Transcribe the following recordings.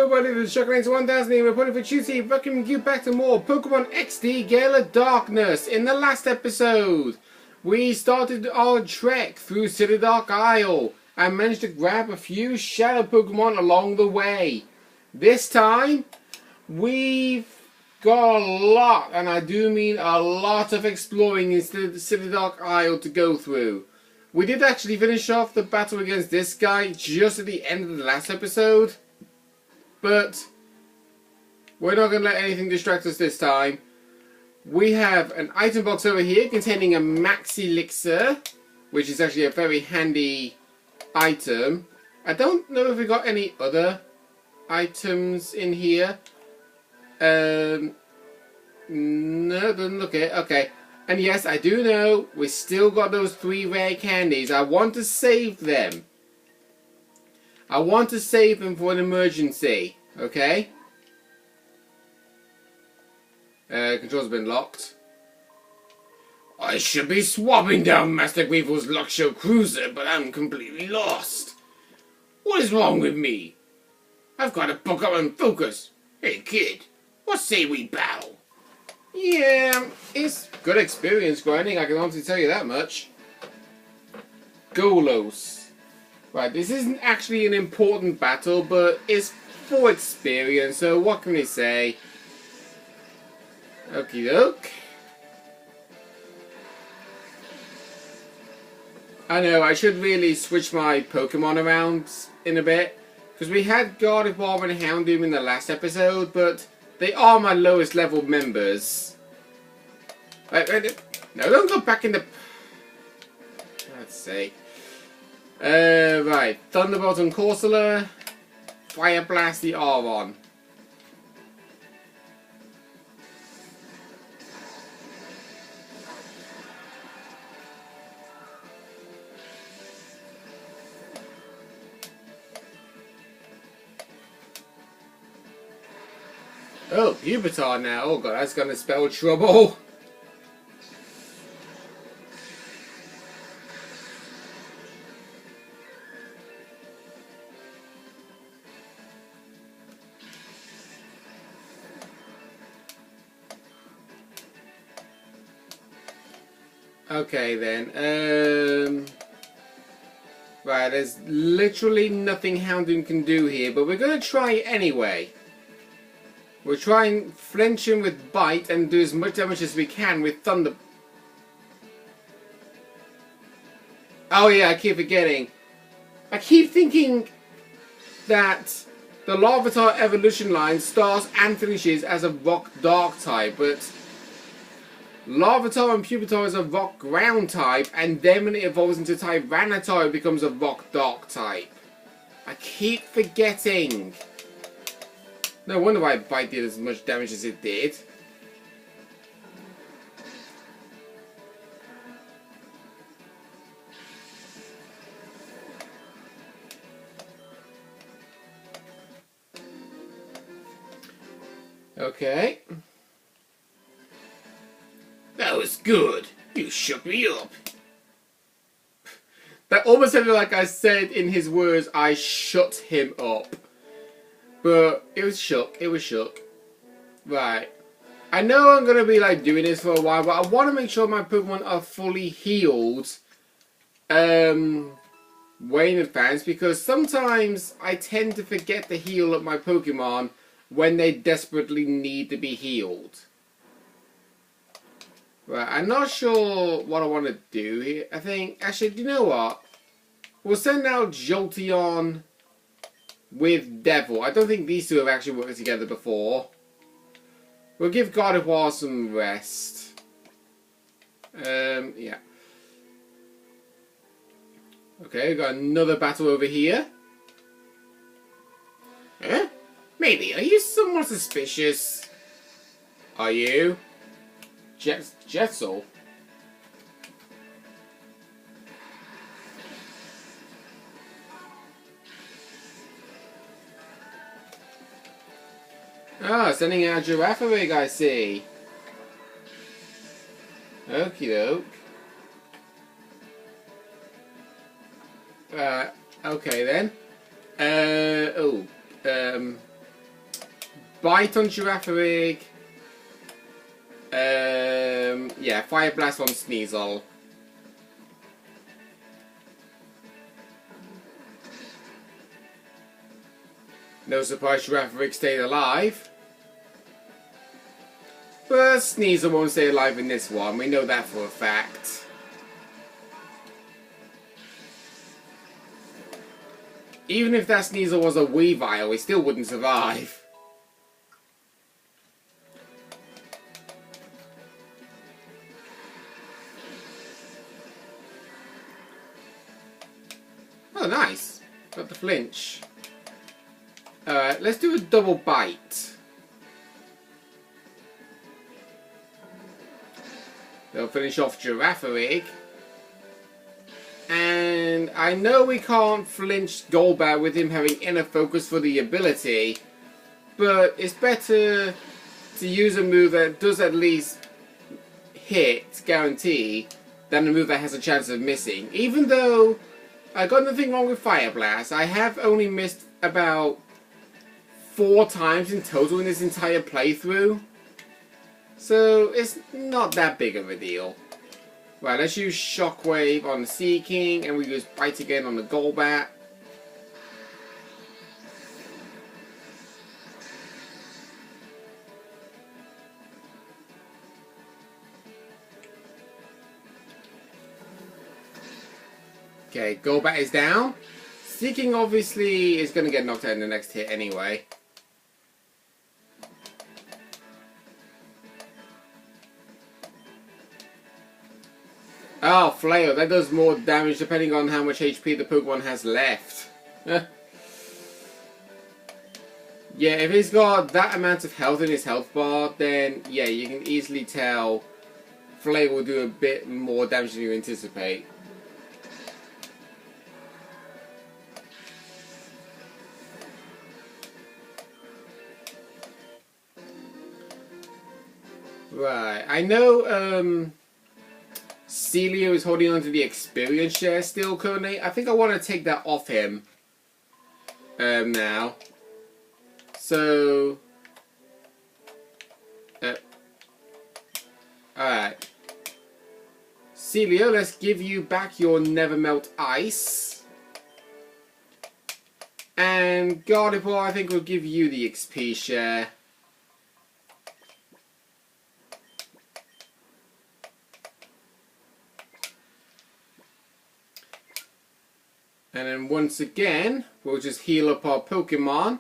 everybody, this is Shocklands 1000 here, reporting for Tuesday, welcoming you back to more Pokemon XD Gale Darkness. In the last episode, we started our trek through Citadark Isle and managed to grab a few shadow Pokemon along the way. This time, we've got a lot, and I do mean a lot of exploring in Citadark Isle to go through. We did actually finish off the battle against this guy just at the end of the last episode. But we're not going to let anything distract us this time. We have an item box over here containing a Max Elixir, which is actually a very handy item. I don't know if we got any other items in here. No, doesn't look it. Okay. And yes, I do know we still got those 3 rare candies. I want to save them. I want to save them for an emergency. Okay? Controls have been locked. I should be swapping down Master Weevil's Luxo Cruiser, but I'm completely lost. What is wrong with me? I've got to buck up and focus. Hey kid, what say we battle? Yeah, it's good experience grinding, I can honestly tell you that much. Golos. Right, this isn't actually an important battle, but it's for experience, so what can we say? Okie doke. I know, I should really switch my Pokemon around in a bit, because we had Gardevoir and Houndoom in the last episode, but they are my lowest level members. Right, no, don't go back in the... Let's see. Right. Thunderbolt on Corsola. Fire Blast the Aron. Oh, Pupitar now. Oh god, that's gonna spell trouble. Okay then, right, there's literally nothing Houndoom can do here, but we're going to try it anyway. We'll try and flinch him with Bite and do as much damage as we can with Thunder... Oh yeah, I keep forgetting. I keep thinking that the Larvitar evolution line starts and finishes as a Rock Dark type, but... Larvitar and Pupitar is a Rock Ground type, and then when it evolves into Tyranitar, it becomes a Rock Dark type. I keep forgetting. No wonder why Bite did as much damage as it did. Okay. That was good. You shook me up. That almost sounded like I said in his words, I shut him up. But it was shook. It was shook. Right. I know I'm going to be like doing this for a while, but I want to make sure my Pokemon are fully healed way in advance, because sometimes I tend to forget to heal up my Pokemon when they desperately need to be healed. Right, I'm not sure what I want to do here. I think, actually, do you know what? We'll send out Jolteon with Devil. I don't think these two have actually worked together before. We'll give Gardevoir some rest. Yeah. Okay, we've got another battle over here. Huh? Maybe, are you somewhat suspicious? Are you? Jetzel? Ah, sending out Girafarig, I see. Okie doke. Okay then. Bite on Girafarig. Yeah, Fire Blast on Sneasel. No surprise Girafarig stayed alive. But Sneasel won't stay alive in this one, we know that for a fact. Even if that Sneasel was a Weavile, he still wouldn't survive. Oh, nice. Got the flinch. Alright, let's do a double bite. They'll finish off Girafarig. And I know we can't flinch Golbat with him having inner focus for the ability, but it's better to use a move that does at least hit, guarantee, than a move that has a chance of missing. Even though I got nothing wrong with Fire Blast, I have only missed about 4 times in total in this entire playthrough. So it's not that big of a deal. Right, let's use Shockwave on the Sea King, and we use Bite again on the Golbat. Okay, Golbat is down. Sea King obviously is going to get knocked out in the next hit anyway. Oh, Flail. That does more damage depending on how much HP the Pokemon has left. Yeah, if he's got that amount of health in his health bar, then yeah, you can easily tell Flail will do a bit more damage than you anticipate. Right, I know Celio is holding on to the experience share still currently. I think I want to take that off him now. So, alright. Celio, let's give you back your Never Melt Ice. And Gardevoir, I think we'll give you the XP share. And then once again, we'll just heal up our Pokemon.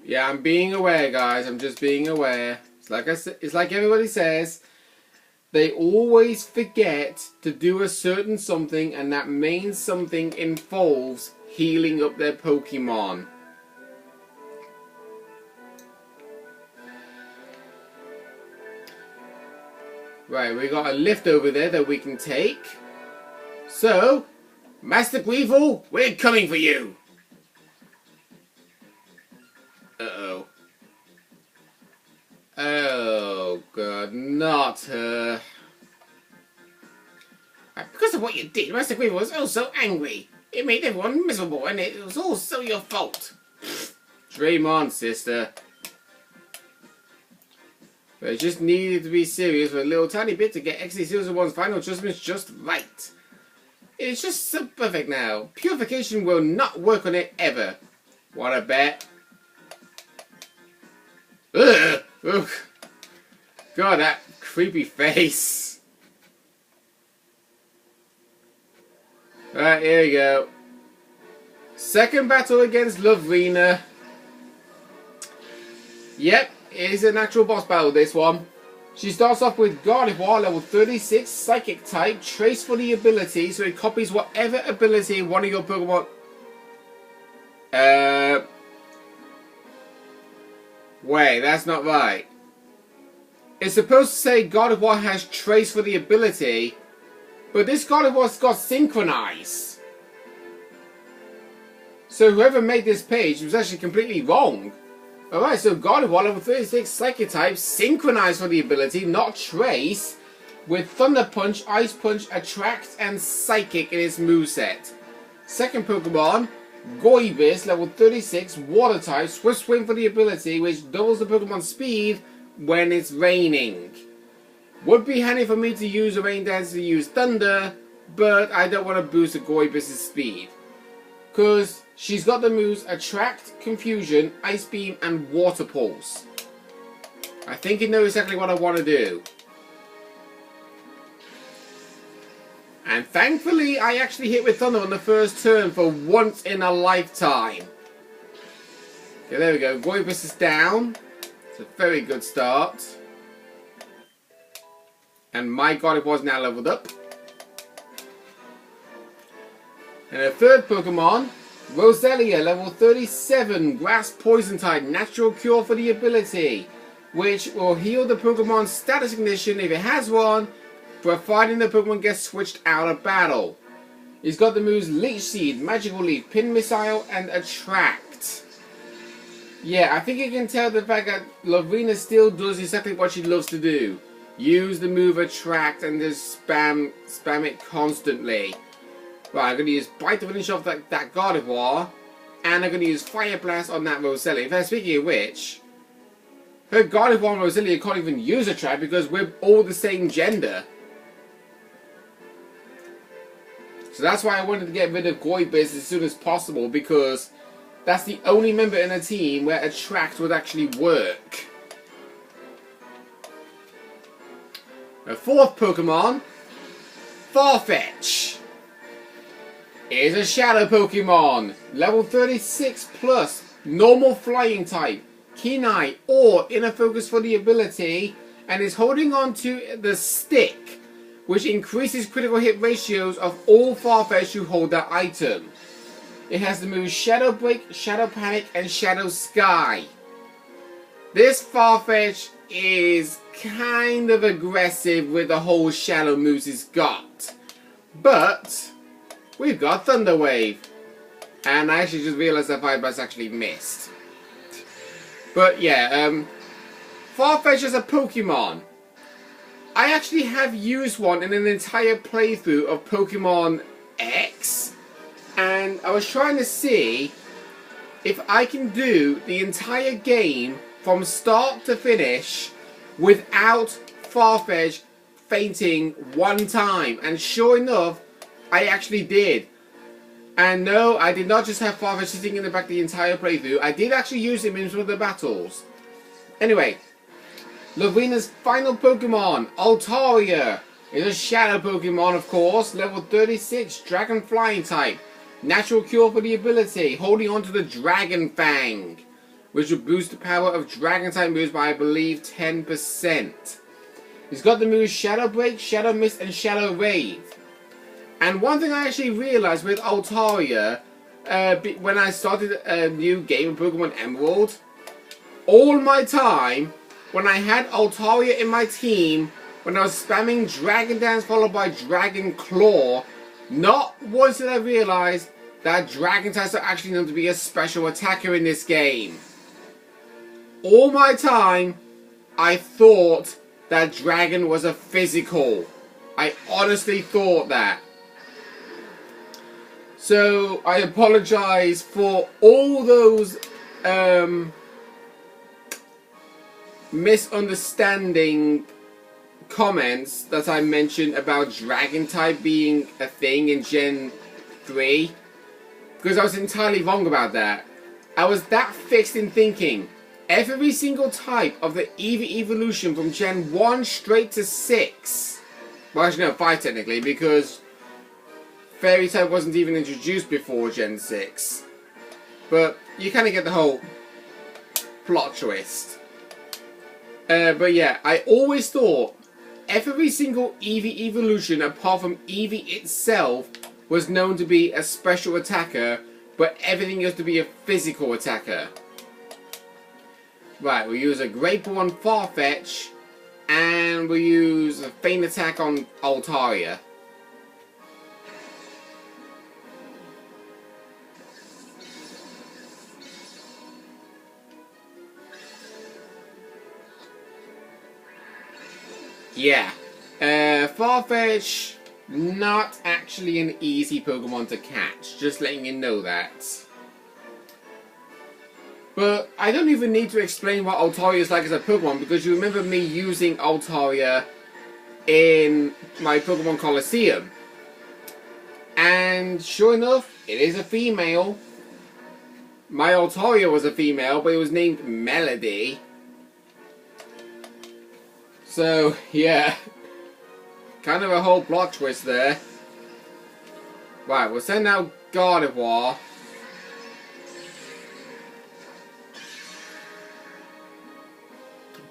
Yeah, I'm being aware, guys. I'm just being aware. It's like it's like everybody says. They always forget to do a certain something, and that main something involves healing up their Pokemon. Right, we got a lift over there that we can take. So, Master Weevil, we're coming for you! Uh-oh. Oh, God, not her. Because of what you did, Master Weevil was oh so angry. It made everyone miserable, and it was all so your fault. Dream on, sister. But it just needed to be serious with a little tiny bit to get XD01's final adjustments just right. It's just so perfect now. Purification will not work on it ever. What a bet. Ugh! Ugh. God, that creepy face. Alright, here we go. Second battle against Lovrina. Yep. It is an actual boss battle, this one. She starts off with Gardevoir, level 36, Psychic type, trace for the ability, so it copies whatever ability one of your Pokemon... Wait, that's not right. It's supposed to say Gardevoir has trace for the ability, but this Gardevoir's got Synchronize. So whoever made this page was actually completely wrong. Alright, so Gardevoir, level 36, Psychic type, Synchronize for the ability, not Trace, with Thunder Punch, Ice Punch, Attract, and Psychic in its moveset. Second Pokemon, Goibus, level 36, Water type, Swift Swim for the ability, which doubles the Pokemon's speed when it's raining. Would be handy for me to use a Rain Dance to use Thunder, but I don't want to boost the Goibus' speed. Because she's got the moves Attract, Confusion, Ice Beam, and Water Pulse. I think you know exactly what I want to do. And thankfully, I actually hit with Thunder on the first turn for once in a lifetime. Okay, there we go. Goibus is down. It's a very good start. And my god, it was now leveled up. And a third Pokemon, Roselia, level 37, Grass Poison type, Natural Cure for the ability, which will heal the Pokemon's status condition if it has one, providing the Pokemon gets switched out of battle. He's got the moves Leech Seed, Magical Leaf, Pin Missile, and Attract. Yeah, I think you can tell the fact that Lovrina still does exactly what she loves to do. Use the move Attract and just spam it constantly. Right, I'm going to use Bite to finish off that Gardevoir. And I'm going to use Fire Blast on that Roselia. In fact, speaking of which, her Gardevoir and Roselia can't even use Attract because we're all the same gender. So that's why I wanted to get rid of Goibus as soon as possible, because that's the only member in a team where Attract would actually work. A fourth Pokemon, Farfetch, is a Shadow Pokemon, level 36 plus, normal flying type, Keen Eye or Inner Focus for the ability, and is holding on to the stick, which increases critical hit ratios of all Farfetch who hold that item. It has the moves Shadow Break, Shadow Panic, and Shadow Sky. This Farfetch is kind of aggressive with the whole Shadow moves it's got. But we've got Thunder Wave. And I actually just realized that Fire Blast actually missed. But yeah, Farfetch is a Pokemon. I actually have used one in an entire playthrough of Pokemon X, and I was trying to see if I can do the entire game from start to finish without Farfetch fainting one time, and sure enough, I actually did. And no, I did not just have Farfetch sitting in the back the entire playthrough. I did actually use him in some of the battles. Anyway, Lovrina's final Pokemon, Altaria, is a Shadow Pokemon, of course, level 36, Dragon Flying type, Natural Cure for the ability, holding on to the Dragon Fang, which will boost the power of Dragon type moves by, I believe, 10%. He's got the moves Shadow Break, Shadow Mist, and Shadow Wave. And one thing I actually realized with Altaria, when I started a new game of Pokemon Emerald, all my time, when I had Altaria in my team, when I was spamming Dragon Dance followed by Dragon Claw, not once did I realize that Dragon types are actually known to be a special attacker in this game. All my time, I thought that Dragon was a physical. I honestly thought that. So I apologize for all those misunderstanding comments that I mentioned about Dragon type being a thing in Gen 3, because I was entirely wrong about that. I was that fixed in thinking every single type of the Eevee evolution from Gen 1 straight to 6, well actually no, 5 technically, because Fairy type wasn't even introduced before Gen 6, but you kind of get the whole plot twist. But yeah, I always thought every single Eevee evolution apart from Eevee itself was known to be a special attacker, but everything else to be a physical attacker. Right, we'll use a Great Ball on Farfetch, and we'll use a Feint Attack on Altaria. Yeah, Farfetch not actually an easy Pokemon to catch. Just letting you know that. But I don't even need to explain what Altaria is like as a Pokemon, because you remember me using Altaria in my Pokemon Coliseum. And sure enough, it is a female. My Altaria was a female, but it was named Melody. So, yeah. Kind of a whole plot twist there. Right, we'll send out Gardevoir.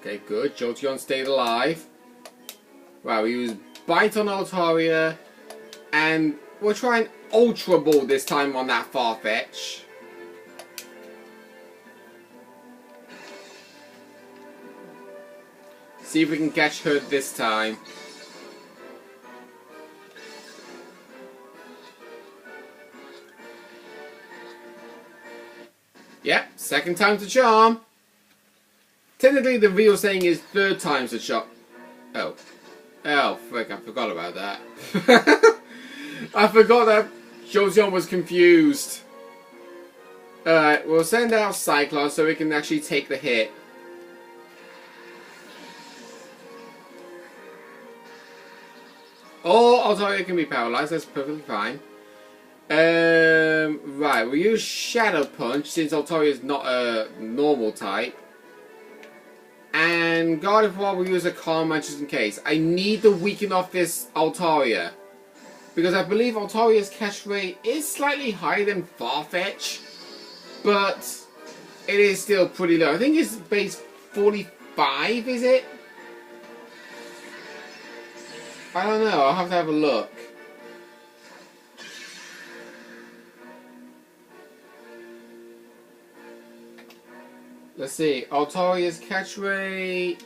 Okay, good. Jolteon stayed alive. Right, we use Bite on Altaria. And we'll try and Ultra Ball this time on that Farfetch. See if we can catch her this time. Yep, second time's the charm. Technically, the real saying is third time's the charm. Oh. Oh, frick, I forgot about that. I forgot that Jolteon was confused. Alright, we'll send out Cyclone so we can actually take the hit. Or Altaria can be paralyzed, that's perfectly fine. Right, we'll use Shadow Punch since Altaria is not a normal type. And Gardevoir will use a Calm Mind just in case. I need to weaken off this Altaria, because I believe Altaria's catch rate is slightly higher than Farfetch, but it is still pretty low. I think it's base 45, is it? I don't know, I'll have to have a look. Let's see, Altaria's catch rate.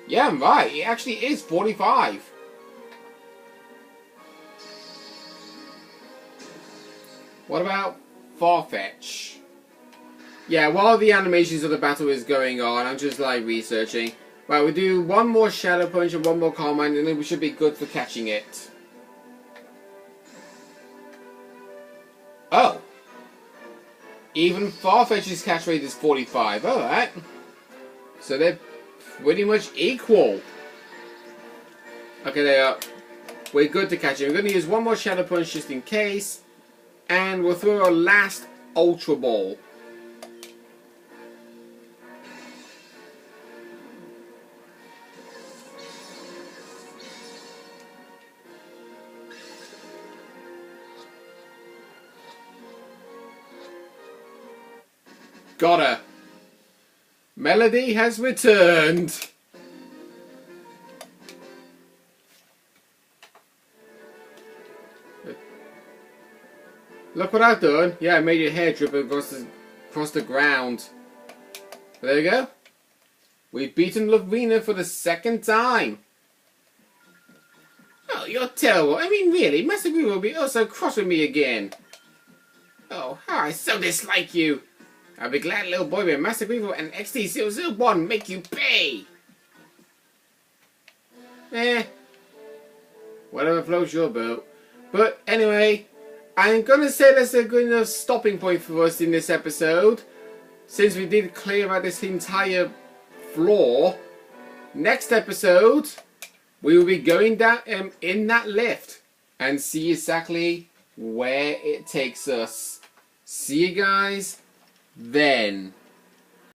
Yeah, I'm right, it actually is 45. What about Farfetch? Yeah, while the animations of the battle is going on, I'm just like researching. Right, we'll do one more Shadow Punch and one more Calm Mind, and then we should be good for catching it. Oh. Even Farfetch's catch rate is 45. Alright. So they're pretty much equal. Okay, they are. We're good to catch it. We're going to use one more Shadow Punch just in case. And we'll throw our last Ultra Ball. Got her. Melody has returned. Look what I've done. Yeah, I made your hair drip across the ground. But there you go. We've beaten Lovrina for the second time. Oh, you're terrible. I mean, really, Master Green will be oh so cross with me again. Oh, how I so dislike you. I'll be glad, little boy, when Master Green and XT001 make you pay. Whatever floats your boat. But anyway, I'm gonna say that's a good enough stopping point for us in this episode, since we did clear out this entire floor. Next episode, we will be going down in that lift and see exactly where it takes us. See you guys then.